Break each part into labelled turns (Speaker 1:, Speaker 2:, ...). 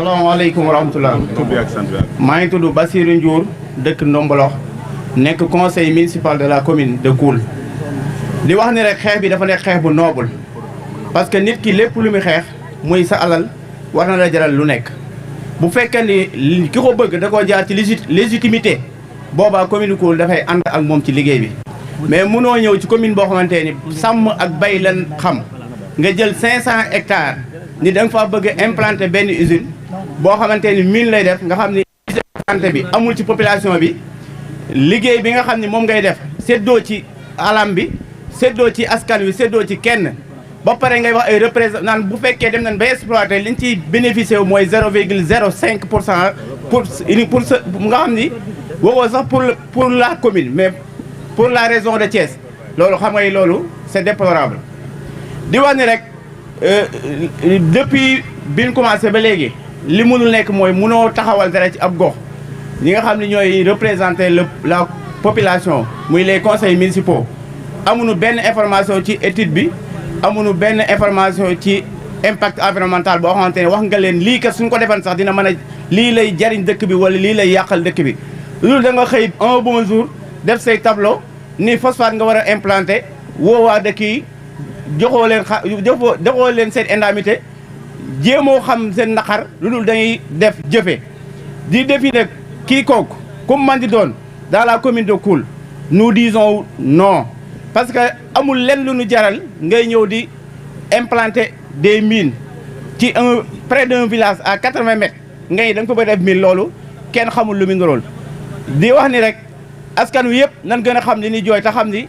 Speaker 1: salaamaaleykum wa rahmatulah. maa ngi tudd Bassirou Ndiour dëkk Ndombolox nekk conseil municipal de la commune de Koul. di wax ni rek xeex bi dafa nekk xeex bu noble parce que nit ki lépp lu muy xeex muy sa alal war na la jaral lu nekk. bu fekkee ni ki ko bëgg da koo jaar ci légitimité boobaa commune Koul dafay ànd ak moom ci liggéey bi. mais munoo ñëw ci commune boo xamante ni sàmm ak bay lan xam nga jël 500 hectares ni da nga faa bëgg a implanter benn usine boo xamante ni 1000 lay def nga xam ni usine bi amul ci population bi liggéey bi nga xam ni moom ngay def séddoo ci alam bi séddoo ci askan wi séddoo ci kenn ba pare ngay wax ay représentant bu fekkee dem nañ ba exploiter liñ ciy bénéficié wu mooy 0,05% pour nga xam ni waxoo sax pour la commune mais pour la région de Thiès loolu xam nga loolu c'est déplorable di wax ni rek depuis bi ñu commencé ba léegi li mënul nekk mooy mënoo taxawal dara ci ab gox ñi nga xam ne ñooy représenter la population muy les conseils municipaux amuñu benn information ci étude bi amuñu benn information ci impact environnemental boo xamante ne wax nga leen lii kat suñ ko defan sax dina mën a lii lay jariñ dëkk bi wala lii lay yàqal dëkk bi loolu da nga xëy un bon jour def say tableau ni phosphate nga war a implanter woo waa dëkk yi joxoo leen seen indemnité jéemoo xam seen naqar lu dul dañuy def jëfe di defi nag kii kooku comme man di doon dans la commune de Koul nous disons non parce que amul lenn lu ñu jaral ngay ñëw di implanter des mines ci près d'un village à 80 mètres ngay da nga ko bëgg def mine loolu kenn xamul lu mu ndool di wax ni rek askan wi yëpp nan gën a xam li ni jooy te xam ni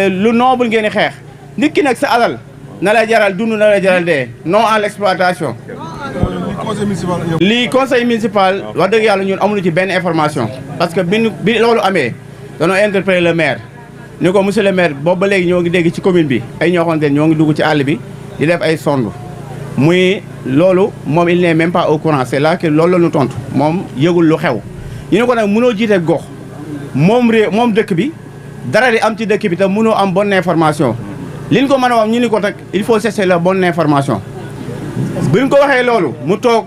Speaker 1: lu noble ngeen di xeex nit ki nag sa alal na la jaral dund na la jaral dee non à l'exploitation. lii conseil municipal wax dëgg yàlla ñun amuñu ci benn information parce que bi loolu amee dañoo interpellé le maire ni ko monsieur le maire boobu ba léegi ñoo ngi dégg ci commune bi ay ñoo xamante ne ñoo ngi dugg ci àll bi di def ay sonde muy loolu moom il n'est même pas au courant c'est là que loolu la ñu tontu moom yëgul lu xew ñu ne ko nag mënoo jiite gox moom dëkk bi dara di am ci dëkk bi te mënoo am bonne information li ñu ko mën a wax ñu ni ko nag il faut chercher la bonne information bi ñu ko waxee loolu mu toog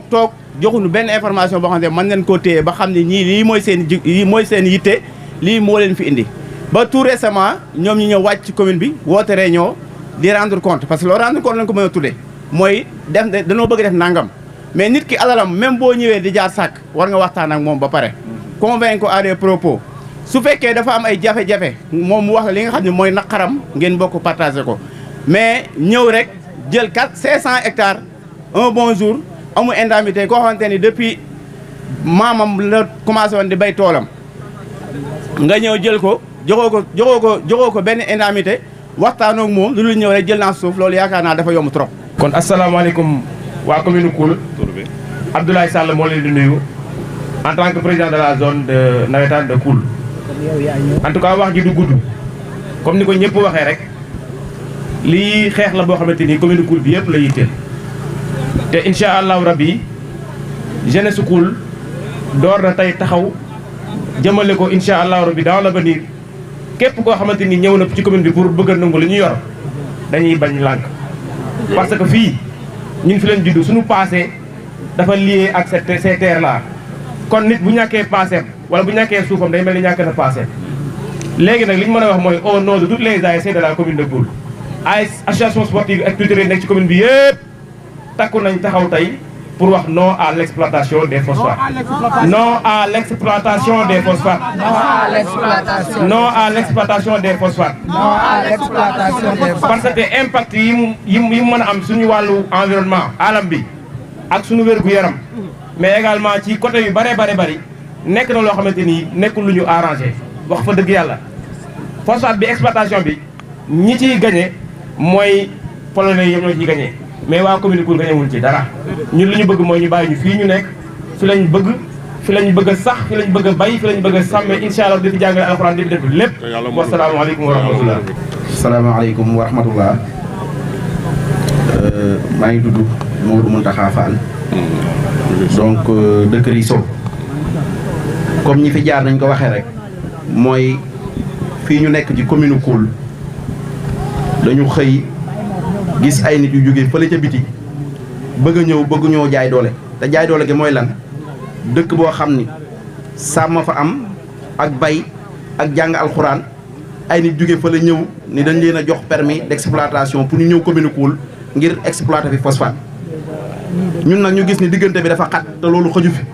Speaker 1: joxuñu benn information boo xam ne mën nañ koo téye ba xam ne ñii lii mooy seen yitte lii moo leen fi indi ba tout récemment ñoom ñu ñëw wàcc ci commune bi woote réunion di rendre compte parce que loolu rendre compte lañ ko mën a tuddee mooy dañoo bëgg def nangam mais nit ki alalam même boo ñëwee di jaar sàkk war nga waxtaan ak moom ba pare convaincre ko à des propos su fekkee dafa am ay jafe-jafe moom mu wax li nga xam ne mooy naqaram ngeen bokk partagé ko mais ñëw rek jël 500 hectares un bon jour amul indemnité koo xamante ni depuis maamam la commencé woon di bay toolam nga ñëw jël ko joxoo ko benn indemnité waxtaanoo ak moom lu ñëw rek jël naa suuf loolu yaakaar naa dafa yomb trop.
Speaker 2: kon asalaamaaleykum waa commune Koul Abdoulaye Sall moo leen di nuyu en tant que président de la zone de navétane de Koul. en tout cas wax ji du gudd comme ni ko ñëpp waxee rek lii xeex la boo xamante ni commune Koul bi yëpp la yitteel te incha allahu rabbi jeunesse Koul door na tey taxaw jëmale ko incha allahu rabbi dans l'avenir képp koo xamante ni ñëw na ci commune bi pour bëgg a nangu li ñu yor dañuy bañ lànk parce que fii ñun fi leen juddu suñu passé dafa lié ak ces terres là kon nit bu ñàkkee passé wala bu ñàkkee suufam day mel ni ñàkk na passé léegi nag li ñu mën a wax mooy au nom de toutes les ASC de la commune de Koul ay association sportive ak culturelle nekk ci commune bi yëpp takku nañ taxaw tey pour wax non à l'exploitation des phosphates. Non à l'exploitation des phosphates. Non à l'exploitation des phosphates.
Speaker 3: Non à l'exploitation des phosphates.
Speaker 2: Parce que impact yi mën a am suñu wàllu environnement alam bi ak suñu wér-gu-yaram mais également ci côté yu bari nekk na loo xamante ni nekkul lu ñu arrangé wax fa dëgg yàlla phosphate bi exploitation bi ñi ciy gagné mooy polonais yi ñoo ciy gagné mais waa commune Koul gañewul ci dara ñun li ñu bëgg mooy ñu bàyyi ñu fii ñu nekk fi lañ bëgg a sax fi lañ bëgg a bay fi lañ bëgg a sàmme incha allah di fi jàngale alxuraan di fi def lépp wasalaamaaleykum wa rahmatullah.
Speaker 4: salaamaaleykum wa rahmatullah. maa ngi tudd Maodo Mountakha Fall donc dëkk Riso comme ñi fi jaar nañ ko waxee rek mooy fii ñu nekk ci commune Koul dañu xëy gis ay nit yu jógee fële ca biti bëgg a ñëw bëgg ñoo jaay doole te jaay doole gi mooy lan dëkk boo xam ni sàmm fa am ak bay ak jàng alxuraan ay nit jóge fa la ñëw ni dañ leen a jox permis d'exploitation pour ñu ñëw commune Koul ngir exploiter fi phosphate ñun nag ñu gis ni diggante bi dafa xat te loolu xëju fi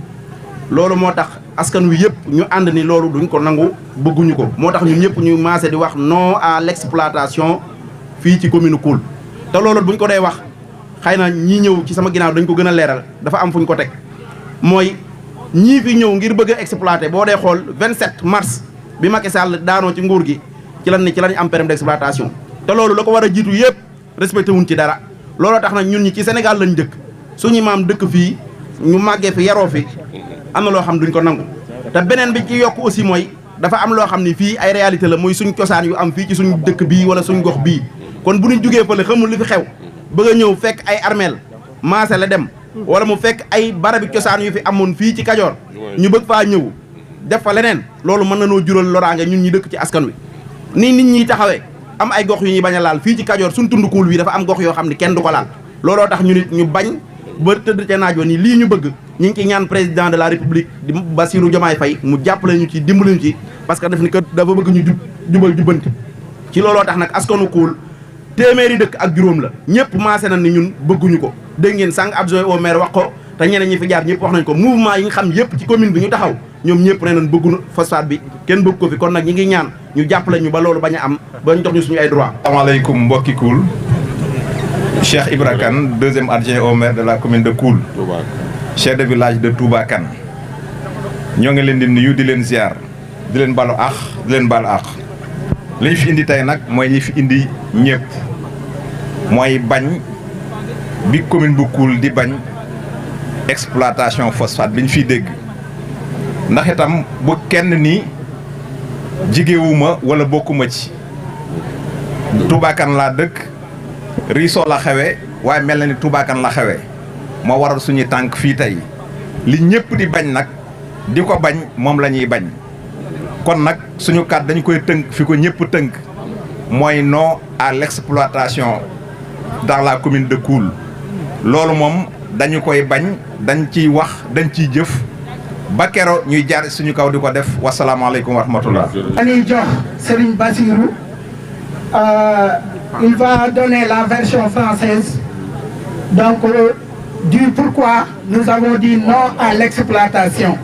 Speaker 4: loolu moo tax askan wi yëpp ñu ànd ni loolu duñ ko nangu bëgguñu ko moo tax ñun ñëpp ñu maase di wax non à l'exploitation fii ci commune Koul te loolu buñ ko dee wax xëy na ñii ñëw ci sama ginnaaw dañ ko gën a leeral dafa am fuñ ko teg mooy ñii fi ñëw ngir bëgg a exploiter boo dee xool 27 mars bi Macky Sall daanoo ci nguur gi ci lan am permis d'exploitation te loolu la ko war a jiitu yëpp respecté wuñ ci dara looloo tax nag ñun ñi ci Sénégal lañ dëkk suñu maam dëkk fii ñu màggee fi yaroo fi am na loo xam duñ ko nangu te beneen bi ci yokk aussi mooy dafa am loo xam ni fii ay réalité la muy suñ cosaan yu am fii ci suñ dëkk bii wala suñ gox bii kon bu ñu jugee fële xamul li fi xew bëgg a ñëw fekk ay armeel maase la dem wala mu fekk ay barabi cosaan yu fi amoon fii ci Kajoor ñu bëgg faa ñëw def fa leneen loolu mën na noo jural loraange ñun ñi dëkk ci askan wi ni nit ñi taxawee am ay gox yu ñuy bañ a laal fii ci Kajoor suñ tund Koul wi dafa am gox yoo xam ne kenn du ko laal looloo tax ñu nit ñu bañ ba tëdd ca naaj wa ni lii ñu bëgg ñu ngi ci ñaan président de la république di Bassirou Diomaye Faye mu jàppale ñu ci dimbali ñu ci parce que daf ni kat dafa bëgg ñu jubal jubbanti ci looloo tax nag askanu Koul téeméeri dëkk ak juróom la ñëpp maase na ni ñun bëgguñu ko dégg ngeen sànq adjoint au maire wax ko te ñeneen ñi fi jaar ñëpp wax nañ ko mouvement yi nga xam yëpp ci commune bi ñu taxaw ñoom ñëpp nee nañ bëgguñu phosphate bi kenn bëgg ko fi kon nag ñi ngi ñaan ñu jàppale ñu ba loolu bañ a am ba ñu jox ñu suñu ay droit.
Speaker 5: asalaamaaleykum mbokki Koul Cheikh Ibra Kane deuxième adjoint au maire de la commune de Koul chef de village de Touba Kane ñoo ngi leen di nuyu di leen ziar di leen balu àq di leen balu àq li ñu fi indi tey nag mooy li fi indi ñëpp mooy bañ bi commune bu Koul di bañ exploitation phosphate bi ñu fiy dégg ndax itam bu kenn ni jigéewuma wala bokkuma ci Touba Kane laa dëkk Riso la xewe waaye mel na ni Touba Kane la xewe moo waral suñu tànk fii tey li ñëpp di bañ nag di ko bañ moom la ñuy bañ kon nag suñu kàddu dañu koy tënk fi ko ñëpp tënk mooy non à l'exploitation dans la commune de Koul loolu moom dañu koy bañ dañ ciy wax dañ ciy jëf ba kero ñuy jaar suñu kaw di ko def wasalaamaaleykum wa rahmatullah.
Speaker 3: dañuy jox Serigne Bassirou il va donner la version française donc du pourquoi nous avons dit non à l'exploitation.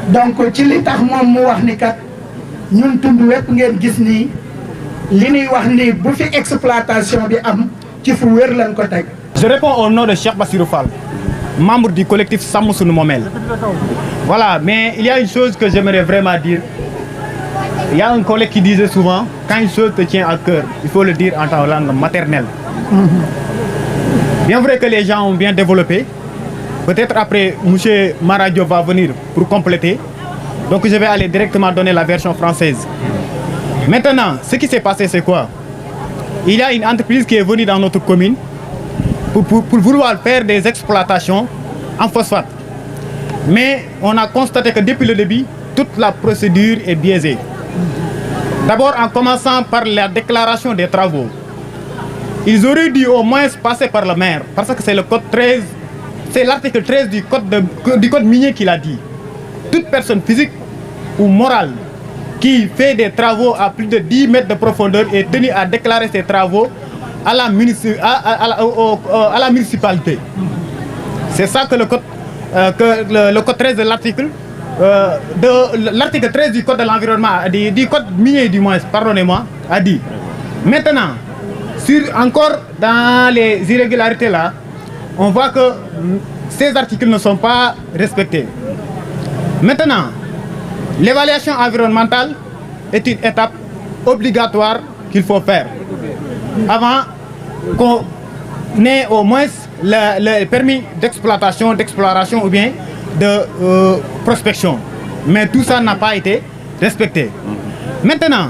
Speaker 3: donc ci li tax moom mu wax ni kat ñun tund wépp ngeen gis ni li ñuy wax ni bu fi exploitation bi am ci fu wér lañ ko teg.
Speaker 6: Je réponds au nom de Cheikh Bassirou Fall, membre du collectif Sàmm Sunu Moomeel. Voilà, mais il y a une chose que j'aimerais vraiment dire. Il y a un collègue qui disait souvent, quand une chose te tient à cœur, il faut le dire en ta langue maternelle. Bien vrai que les gens ont bien développé. Peut-être après, M. Maradio va venir pour compléter. Donc je vais aller directement donner la version française. Maintenant, ce qui s'est passé, c'est quoi? Il y a une entreprise qui est venue dans notre commune pour vouloir faire des exploitations en phosphate. Mais on a constaté que depuis le début, toute la procédure est biaisée. D'abord en commençant par la déclaration des travaux. Ils auraient dû au moins passer par le maire, parce que c'est le code 13, c'est l'article 13 du code minier qui l'a dit. Toute personne physique ou morale qui fait des travaux à plus de 10 mètres de profondeur est tenue à déclarer ses travaux à la municipalité. C'est ça que le code 13 de l'article l'article 13 du code de l'environnement, du code minier du moins, pardonnez-moi, a dit. Maintenant, encore dans les irrégularités là, on voit que ces articles ne sont pas respectés. Maintenant, l'évaluation environnementale est une étape obligatoire qu'il faut faire avant qu'on ait au moins le permis d'exploitation, d'exploration ou bien de prospection. Mais tout ça n'a pas été respecté. Maintenant,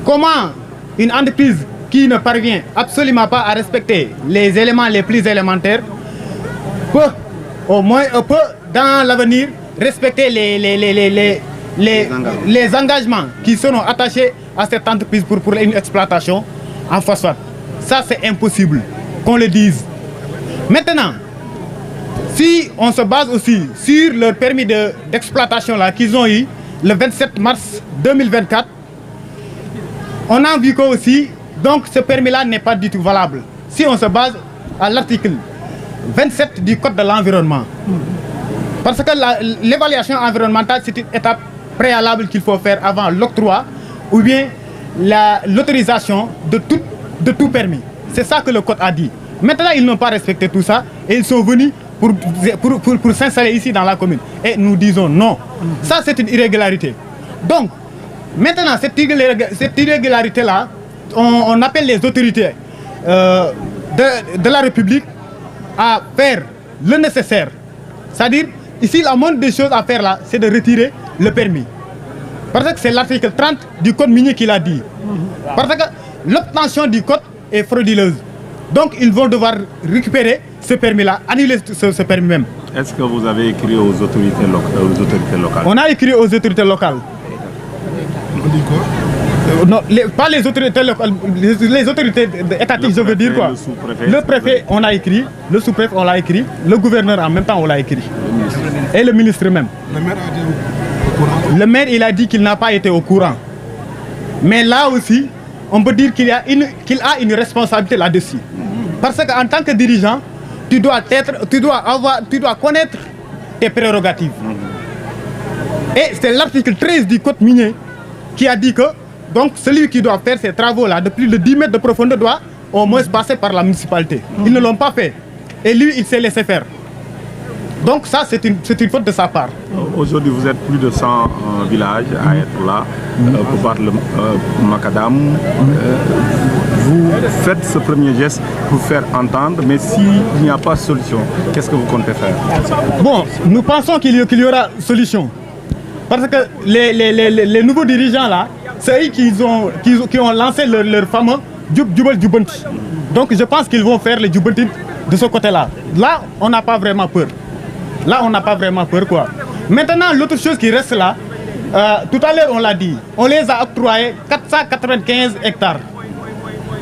Speaker 6: comment une entreprise qui ne parvient absolument pas à respecter les éléments les plus élémentaires peut au moins dans l'avenir respecter les engagements qui seront attachés à cette entreprise pour une exploitation en phosphate. Ça, c'est impossible qu'on le dise. Maintenant, si on se base aussi sur leur permis d'exploitation là qu'ils ont eu le 27 mars 2024, on a vu que aussi, donc ce permis-là n'est pas du tout valable. Si on se base à l'article 27 du Code de l'environnement. Parce que l'évaluation environnementale, c'est une étape préalable qu'il faut faire avant l'octroi ou bien l'autorisation de tout permis. C'est ça que le Code a dit. Maintenant, ils n'ont pas respecté tout ça et ils sont venus pour s'installer ici dans la commune. Et nous disons non. Ça, c'est une irrégularité. Donc, maintenant, cette irrégularité-là, on appelle les autorités de la République à faire le nécessaire. C'est-à-dire, ici, la moindre des choses à faire là, c'est de retirer le permis. Parce que c'est l'article 30 du Code minier qui l'a dit. Parce que l'obtention du Code est frauduleuse. Donc, ils vont devoir récupérer ce permis-là, annuler ce permis même.
Speaker 7: Est-ce que vous avez écrit aux autorités locales?
Speaker 6: On a écrit aux autorités locales.
Speaker 7: On dit quoi?
Speaker 6: Non, pas les autorités locales, les autorités étatiques, je veux dire quoi. Le préfet, on a écrit, le sous-préfet, on l'a écrit, le gouverneur en même temps, on l'a écrit. Et le ministre même.
Speaker 7: Le maire a été au courant?
Speaker 6: Le maire, il a dit qu'il n'a pas été au courant. Mais là aussi, on peut dire qu'il a une responsabilité là-dessus. Parce qu'en tant que dirigeant, tu dois connaître tes prérogatives. Et c'est l'article 13 du Code minier qui a dit que donc celui qui doit faire ces travaux-là de plus de 10 mètres de profondeur doit au moins passer par la municipalité. Ils ne l'ont pas fait. Et lui, il s'est laissé faire. Donc ça, c'est une faute de sa part.
Speaker 7: Aujourd'hui, vous êtes plus de 100 villages à être là pour battre le macadam. Vous faites ce premier geste pour faire entendre, mais s'il n'y a pas de solution, qu'est-ce que vous comptez faire?
Speaker 6: Bon, nous pensons qu'il y aura solution. Parce que les nouveaux dirigeants là, c'est eux qui ont lancé leur fameux Djubal Djubanti. Donc je pense qu'ils vont faire les Djubanti de ce côté-là. Là, on n'a pas vraiment peur. Là, on n'a pas vraiment peur quoi. Maintenant, l'autre chose qui reste là, tout à l'heure on l'a dit, on les a octroyés 495 hectares.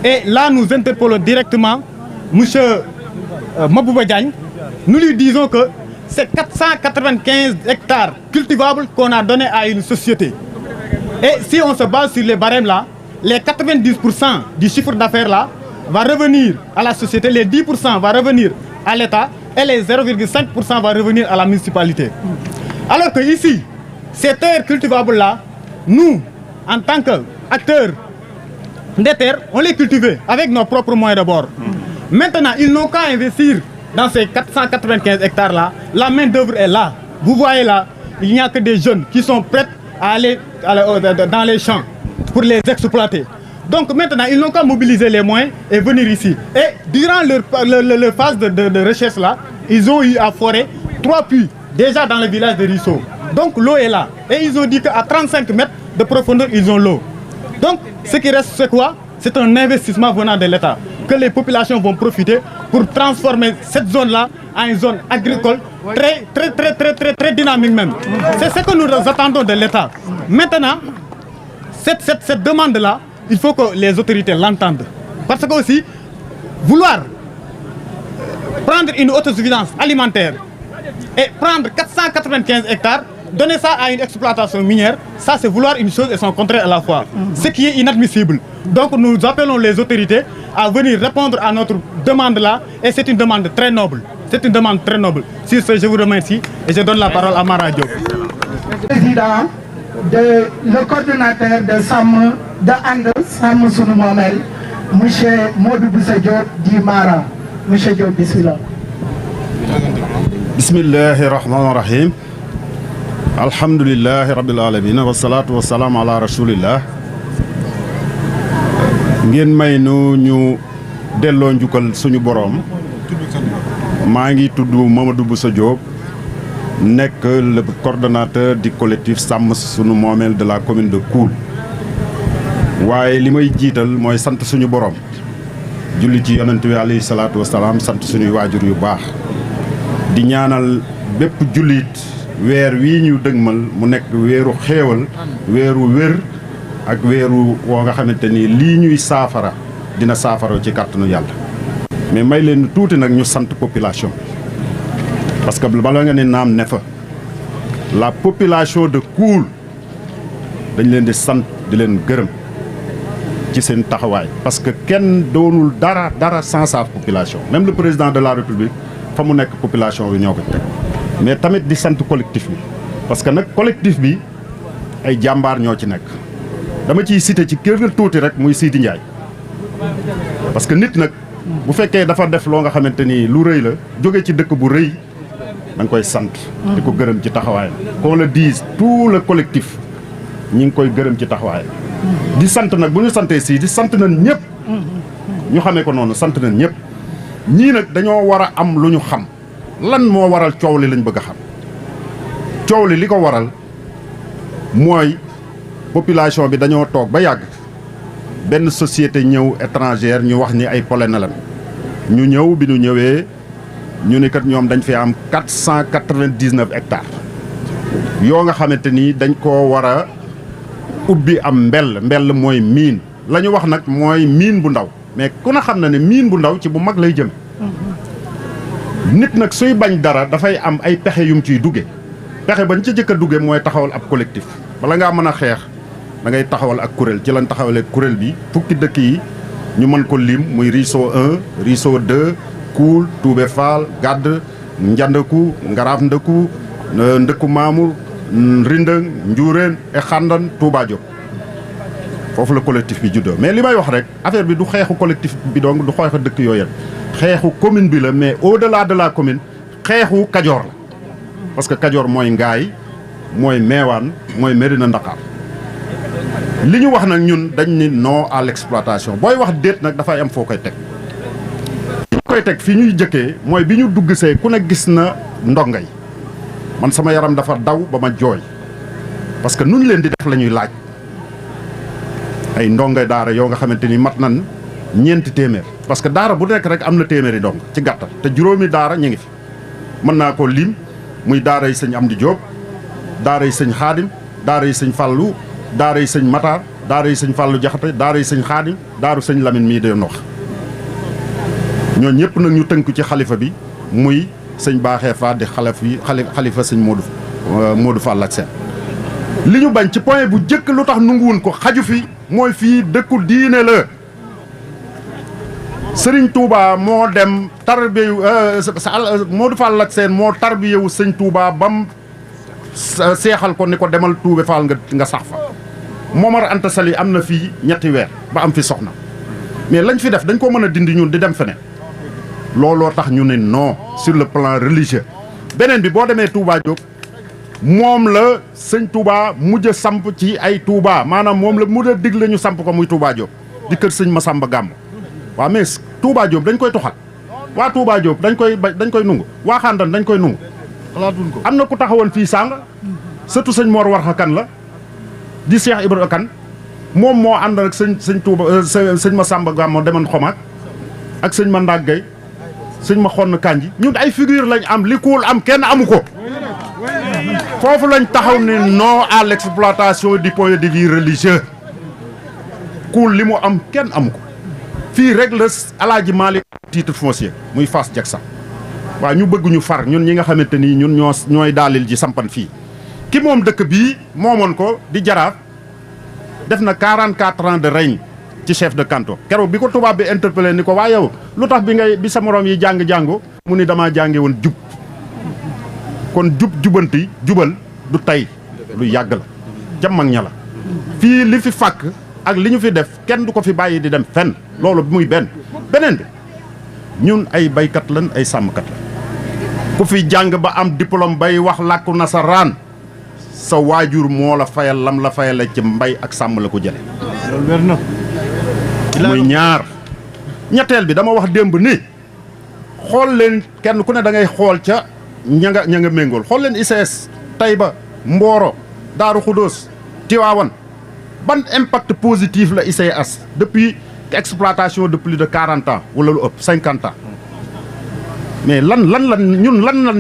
Speaker 6: Et là, nous interpellons directement M. Mabouba Diagne. Nous lui disons que c'est 495 hectares cultivables qu'on a donnés à une société. Et si on se base sur les barèmes là, les 90% du chiffre d'affaires là va revenir à la société, les 10% va revenir à l'État et les 0,5% va revenir à la municipalité. Alors que ici, ces terres cultivables là, nous, en tant qu'acteurs des terres, on les cultivait avec nos propres moyens de bord. Maintenant, ils n'ont qu'à investir dans ces 495 hectares là. La main d'œuvre est là. Vous voyez là, il n'y a que des jeunes qui sont prêts à aller dans les champs pour les exploiter. Donc maintenant, ils n'ont qu'à mobiliser les moyens et venir ici. Et durant leur phase de recherche là, ils ont eu à forer 3 puits déjà dans le village de Risso. Donc l'eau est là. Et ils ont dit qu'à 35 mètres de profondeur, ils ont l'eau. Donc ce qui reste, c'est quoi? C'est un investissement venant de l'État que les populations vont profiter pour transformer cette zone-là en une zone agricole très dynamique même. C'est ce que nous attendons de l'État. Maintenant, cette demande-là, il faut que les autorités l'entendent. Parce que aussi, vouloir prendre une autosuffisance alimentaire et prendre 495 hectares, donner ça à une exploitation minière, ça c'est vouloir une chose et son contraire à la fois. Ce qui est inadmissible. Donc nous appelons les autorités à venir répondre à notre demande là et c'est une demande très noble. C'est une demande très noble. Sur ce, je vous remercie et je donne la parole à Mara Diop.
Speaker 3: Président, le coordonnateur de SAM de Andel, SAM Sunu Moomel, M. Modou Boussa Diop di Mara. M. Diop, bismillah.
Speaker 8: Bismillahirrahmanirrahim. Alhamdulillahi rabbil alamin wa salatu wa salam ala rasulillah. Ngeen may ñu delloo njukkal suñu borom. Maa ngi tudd Mamadou Boussa Diop, nekk le coordonnateur du collectif Sàmm Sunu Moomel de la commune de Koul. waaye li may jiital mooy sant suñu borom. julli ci yonent bi alayhi salaatu wa salaam, sant suñuy waajur yu baax. di ñaanal bépp jullit weer wii ñu dëgmal mu nekk weeru xéewal, weeru wér ak weeru woo nga xamante ni lii ñuy saafara dina saafara ci kàttanu yàlla. mais may leen tuuti nag ñu sant population parce que bala nga ne naam ne fa la population de Koul dañ leen di sant di leen gërëm ci seen taxawaay parce que kenn doonul dara sans sa population même le président de la République fa mu nekk population bi ñoo ko teg mais tamit di sant collectif bi parce que nag collectif bi ay jàmbaar ñoo ci nekk dama ciy cité ci kër tuuti rek muy Sidi Ndiaye parce que nit nag bu fekkee dafa def loo nga xamante ni lu rëy la jóge ci dëkk bu rëy da nga koy sant di ko gërëm ci taxawaayam qu'on le dise tout le collectif ñi ngi koy gërëm ci taxawaayam di sant nag bu ñu santee Sidi sant nañ ñëpp ñu xamee ko noonu sant nañ ñëpp ñii nag dañoo war a am lu ñu xam lan moo waral coow li lañ bëgg a xam coow li ko waral mooy population bi dañoo toog ba yàgg benn société ñëw étrangère ñu wax ni ay polonais lan ñu ñëw bi ñu ñëwee ñu ni kat ñoom dañ fi am 499 hectares yoo nga xamante ni dañ koo war a ubbi am mbell mooy miin la ñu wax nag mooy miin bu ndaw mais ku na xam na ne miin bu ndaw ci bu mag lay jëm nit nag suy bañ dara dafay am ay pexe yum ciy dugge pexe bañ ci jëkk a dugge mooy taxawal ab collectif bala ngaa mën a xeex da ngay taxawal ak kuréel ci lañ taxawalee kuréel bi fukki dëkk yi ñu mën ko lim muy Riso 1 Riso 2 Koul Toubé Fall Gadd Njandaku Ngaraaf Ndëkku Ndëkku Mamour Rindëng Njuureen e Xandan Touba Diop foofu la collectif bi juddoo mais li may wax rek affaire bi du xeexu collectif bi donc du xeexu dëkk yooyu xeexu commune bi la mais au-delà de la commune xeexu Kajoor la parce que Kajoor mooy Ngaay mooy Meewaan mooy Mérina Ndakhar li ñu wax nag ñun dañ ni non à l'exploitation booy wax déet nag dafay am foo koy teg koy teg fi ñuy jëkkee mooy bi ñu dugg see ku ne gis na ndongay man sama yaram dafa daw ba ma jooy parce que nuñ leen di def la ñuy laaj ay ndongay daara yoo nga xamante ni mat nan ñeenti téeméer parce que daara bu nekk rek am na téeméeri ndong ci gàttal te juróomi daara ñu ngi fi mën naa ko lim muy daara yi sëñ Amdi Diop daara yi sëñ Xaadim daara yi sëñ Fallu daara yi sëñ Matar daara yi sëñ Fallu Jaxate daara yi sëñ Xaadim daaru sëñ Lamine mii de wax ñoo ñëpp nag ñu tënku ci xalifa bi muy sëñ Baaxee Fa di xalifa sëñ Modou Fall ak seen li ñu bañ ci point bu jëkk lu tax nunguwun ko xaju fi mooy fii dëkku diine la Sëriñ Touba moo dem tarbiyewu Modou Fall ak seen moo tarbiyewu sëñ Touba bam seexal ko ni ko demal Toubé Fall nga sax fa Momar Anta Sali am na fii ñetti weer ba am fi soxna mais lañ fi def dañ ko mën a dindi ñun di dem feneen looloo tax ñu ne non sur le plan religieux beneen bi boo demee Touba Diop moom la sëñ Touba mujj a samp ci ay Touba maanaam moom la mujj a digle ñu samp ko muy Touba Diop di kër sëñ Massamba Gàmm waaw mais Touba Diop dañ koy toxal waa Touba Diop dañ koy nungu waa Xandan dañ koy nungu xalaatuñ ko am na ku taxawoon fii sàng surtout sëñ Mor Warxa Kan la di Cheikh Ibra Kan moom moo ànd ak sëñ Touba sëñ Massamba Gàmm demoon Xomaak ak sëñ Mandag Gay sëñ ma xonn Kanji ñun ay figure lañ am li Koul am kenn amu ko foofu lañ taxaw ne non à l'exploitation du point de vue religieux Koul li mu am kenn amu ko fii rek la Alaaji Maalik titre foncier muy Fass Jaksa waaw ñu bëgg ñu far ñun ñi nga xamante ni ñun ñooy daalil ji sampan fii ki moom dëkk bii moomoon ko di jaraaf def na 44 ans de règne ci chef de canton keroog bi ko tubaab bi interpellé ni ko waa yow lu tax bi sa morom yi jàng-jàngo mu ni damaa jànge woon jub kon jubanti jubal du tey lu yàgg la jam mag ña la fii li fi fàkk ak li ñu fi def kenn du ko fi bàyyi di dem fenn loolu muy beneen bi ñun ay baykat lan ay sàmmkat la ku fi jàng ba am diplôme bay wax làkku nasaraan sa waajur moo la fayal lam la fayal ci mbay ak sàmm la ko jële loolu wér na muy ñaar ñetteel bi dama wax démb ni xool leen kenn ku ne da ngay xool ca ña nga méngool xool leen ICS Taïba Mboro Daaru Xudóos Tiwaawan ban impact positif la ICS depuis exploitation de plus de 40 ans wala lu ëpp 50 ans mais lan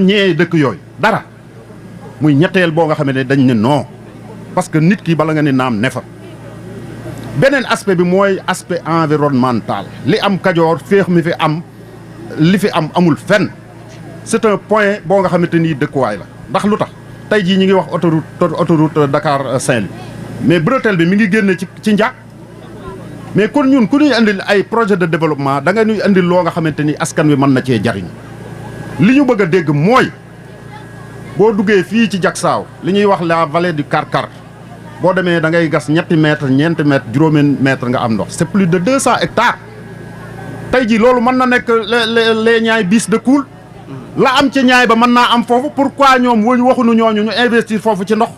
Speaker 8: ñee dëkk yooyu dara muy ñetteel boo nga xam ne dañ ne non parce que nit ki bala nga ne naam ne fa beneen aspect bi mooy aspect environnemental li am Kajoor féex mi fi am li fi am amul fenn c'est un point boo nga xamante ni dëkkuwaay la ndax lu tax tey jii ñi ngi wax autoroute Dakar Saint-Louis mais bretelle bi mi ngi génne ci Ndiak mais kon ñun ku ñuy andil ay projet de développement da nga ñuy andil loo nga xamante ni askan wi mën na cee jariñ li ñu bëgg a dégg mooy boo duggee fii ci Diacksao li ñuy wax la vallée du Karkar boo demee da ngay gas ñetti mètre ñeenti mètre juróomi mètre nga am ndox c'est plus de 200 hectares tey jii loolu mën na nekk les Niayes bis de Koul la am ci Niayes ba mën naa am foofu pourquoi ñoom waxuñu ñooñu ñu investir foofu ci ndox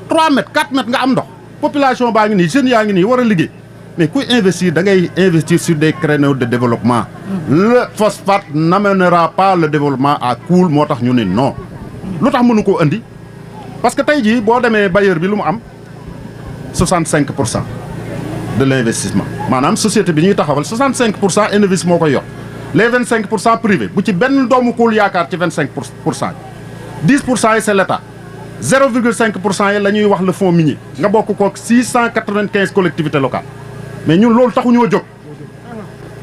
Speaker 8: 3 mètres 4 mètres nga am ndox population baa ngi nii jeunes yaa ngi nii war a liggéey mais kuy investir da ngay investir sur des créneaux de développement le phosphate n'amènera pas le développement à Koul moo tax ñu ne non lu tax mënu koo andi parce que tey jii boo demee bailleur bi lu mu am 65% de l'investissement maanaam société bi ñuy taxawal 65% Enovis moo koy yor les 25% privés bu ci benn doomu Koul yaakaar ci 25% 10% yi c'est l'État 0,5% yi la ñuy wax le fonds minier nga bokk kook 695 collectivités locales mais ñun loolu taxu ñoo jóg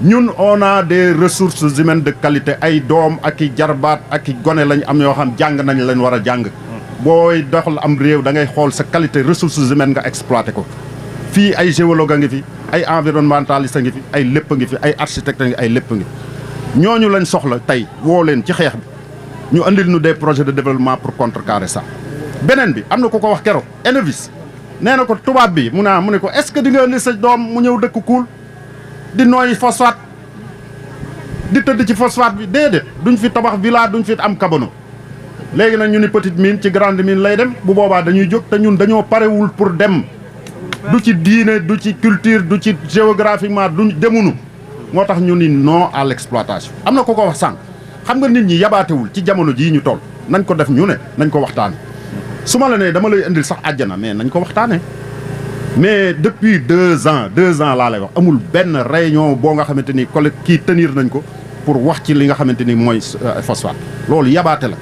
Speaker 8: ñun on a des ressources humaines de qualité ay doom ak i jarbaat ak i gone lañ am yoo xam jàng nañ leen war a jàng booy doxal am réew da ngay xool sa qualité ressources humaines nga exploité ko fii ay géologue a ngi fi ay environnementaliste a ngi fi ay lépp a ngi fi ay architecte a ngi ay lépp a ngi fi ñooñu lañ soxla tey woo leen ci xeex bi ñu andil ñu des projets de développement pour contrecarrer ça beneen bi am na ku ko wax keroog Enovis nee na ko tubaab bi mu ne ko est-ce que di nga indi sa doom mu ñëw dëkk Koul di nooy phosphate di tëdd ci phosphate bi déedéet duñ fi tabax villa duñ fi am cabanon léegi nag ñu ni petite mine ci grande mine lay dem bu boobaa dañuy jóg te ñun dañoo parewul pour dem du ci diine du ci culture du ci géographiquement duñ demunu moo tax ñu ni non à l'exploitation am na ko ko wax sànq xam nga nit ñi yabaatewul ci jamono jii ñu toll nañ ko def ñu ne nañ ko waxtaane su ma la nee dama lay indil sax àjjana mais nañ ko waxtaane mais depuis 2 ans laa lay wax amul benn réunion boo nga xamante ni collègue kii tenir nañ ko pour wax ci li nga xamante ni mooy phosphate loolu yabaate la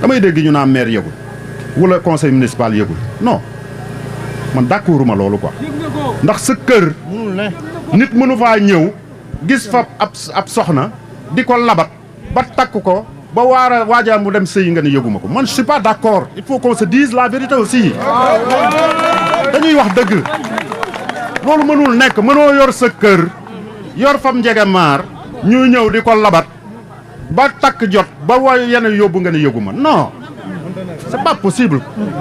Speaker 8: damay dégg ñu naan maire yëgul wala conseil municipal yëgul non man d'accorduma loolu quoi ndax sa kër nit mënu faa ñëw gis fa ab soxna di ko labat ba takk ko ba waajaa mu dem sëyi nga ne yëguma ko man je suis pas d'accord il faut qu'on se dise la vérité aussi dañuy wax dëgg loolu mënul nekk mënoo yor sa kër yor fam njegemaar ñu ñëw di ko labat ba takk jot ba way yenn yóbbu nga ne yëguma non c'est pas possible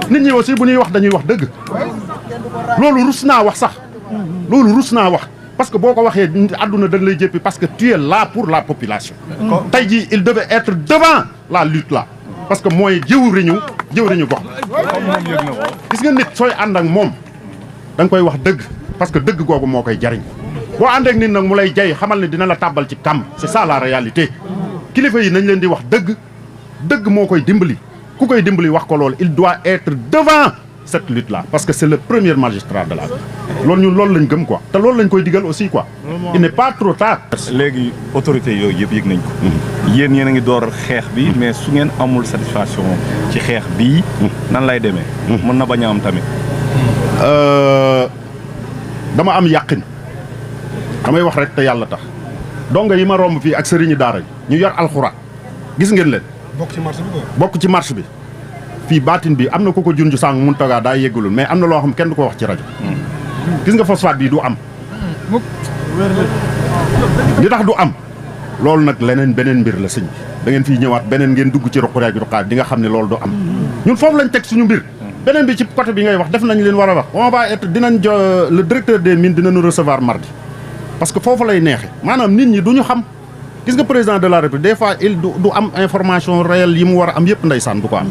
Speaker 8: nit ñi aussi bu ñuy wax dañuy wax dëgg loolu rus naa wax sax loolu rus naa wax parce que boo ko waxee àdduna dañ lay jéppi parce que tu es là pour la population tey jii il devait être devant la lutte là parce que mooy jëwriñu gox gis nga nit sooy ànd ak moom da nga koy wax dëgg parce que dëgg googu moo koy jariñ boo ànd ak nit nag mu lay jay xamal ne dina la tàbbal ci kam c'est ça la réalité kilifa yi nañ leen di wax dëgg moo koy dimbali ku koy dimbali wax ko loolu il doit être devant cette lutte là parce que c'est le premier magistrat de la loolu ñun loolu lañ gëm quoi te loolu lañ koy digal aussi quoi il n'est pas trop tard.
Speaker 7: léegi autorités yooyu yëpp yëg nañ ko. yéen yéen a ngi door xeex bi mais su ngeen amul satisfaction ci xeex bii. nan lay demee. mën na bañ a am tamit.
Speaker 8: dama am yàqin damay wax rek te yàlla tax donga yi ma romb fii ak sëriñi daara yi ñu yor alxuraan gis ngeen leen. bokk ci marche bi fii baatin bi am na ku ko junj sànq mun tagaa daa yéggalul mais am na loo xam kenn du ko wax ci rajo. gis nga phosphate bi du am. li tax du am loolu nag beneen mbir la sëñ bi da ngeen fiy ñëwaat beneen ngeen dugg ci ruqaat di nga xam ne loolu du am ñun foofu lañ teg suñu mbir. beneen bi ci côté bi ngay wax def nañ leen war a wax on va être dinañ le directeur des mines dinañu recevoir mardi parce que foofu lay neexe maanaam nit ñi du ñu xam gis nga président de la république des fois il du am information réelle yi mu war a am yëpp ndeysaan du ko am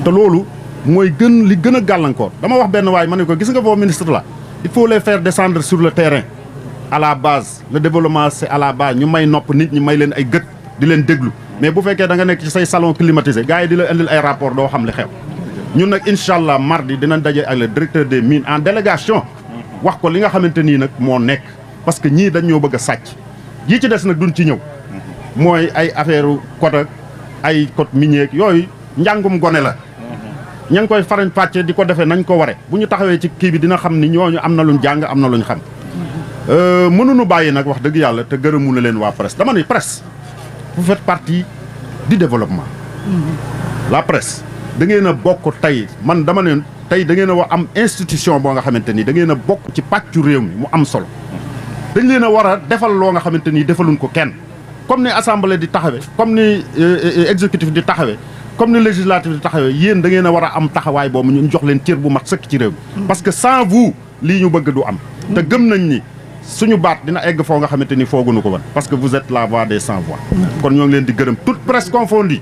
Speaker 8: te loolu mooy li gën a gàllankoor dama wax benn waay ma ne ko gis nga vos ministres là il faut les faire descendre sur le terrain à la base le développement c'est à la base ñu may nopp nit ñi may leen ay gët di leen déglu mais bu fekkee da nga nekk ci say salon climatisé gars yi di la indil ay rapport doo xam li xew ñun nag incha allah mardi dinañ daje ak le directeur des mines en délégation wax ko li nga xamante nii nag moo nekk parce que ñii dañ ñoo bëgg a sàcc yii ci des nag duñ ci ñëw mooy ay affaire code ak ay code minier yooyu njàngum gone la ña ngi koy farañ fàcce di ko defee nañ ko ware bu ñu taxawee ci kii bi dina xam ni ñooñu am na luñ jàng am na luñ xam mënuñu bàyyi nag wax dëgg yàlla te gërëmu la leen waa presse dama ne presse vous faites partie du développement. La presse da ngeen a bokk tey man dama ne tey da ngeen a war am institution boo nga xamante ni da ngeen a bokk ci pàccu réew mi mu am solo dañ leen a war a defal loo nga xamante ni defaluñ ko kenn comme ni assemblée di taxawee comme ni exécutif di taxawee comme ni législatif di taxawee yéen da ngeen a war a am taxawaay boobu ñu jox leen cër bu mat sëkk ci réew mi parce que sans vous lii ñu bëgg du am te gëm nañ ni suñu baat dina egg foo nga xamante ni fooguñu ko woon parce que vous êtes la voix des sans voix kon ñoo ngi leen di gërëm toute presse confondue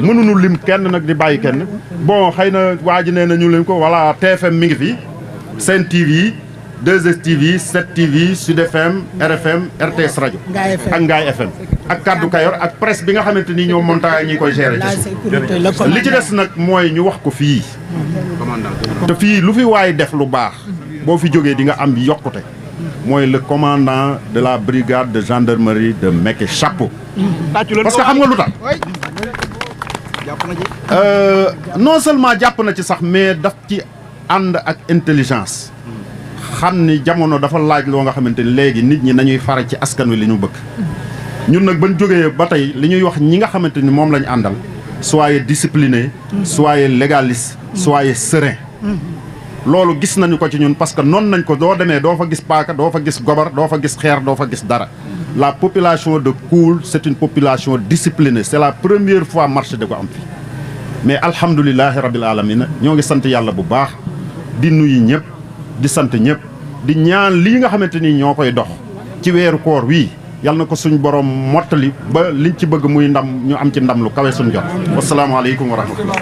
Speaker 8: mënuñu lim kenn nag di bàyyi kenn bon xëy na waa ji nee na ñu leen ko voilà TFM mi ngi fi Sen TV 2STV 7TV Sud FM RFM RTS rajo ak Ngaye FM ak Kaddu Kayor ak presse bi nga xamante ni ñoom montagne ñi koy gérer ci suuf li ci des nag mooy ñu wax ko fii te fii lu fi waay def lu baax boo fi jógee di nga am yokkute mooy le commandant de la brigade de gendarmerie de Mékhé chapeau parce que xam nga lu tax non seulement jàpp na ci sax mais daf ci ànd ak intelligence xam ni jamono dafa laaj loo nga xamante ni léegi nit ñi nañuy fare ci askan wi li ñu bëgg ñun nag bañ jógee ba tey li ñuy wax ñi nga xamante ni moom lañu àndal soyez discipliné soyez légaliste soyez serein loolu gis nañu ko ci ñun parce que noonu nañ ko doo demee doo fa gis paaka doo fa gis gobar doo fa gis xeer doo fa gis dara la population de Koul c'est une population disciplinée c'est la première fois marché de ko am fi mais alhamdulilahi rabbil alamin ñoo ngi sant yàlla bu baax di nuyu ñëpp di sant ñëpp di ñaan lii nga xamante ni ñoo koy dox ci weeru koor wii yal na ko suñ borom mottali ba liñ ci bëgg muy ndam ñu am ci ndam lu kawe suñ jot wasalaamaaleykum wa rahmatullah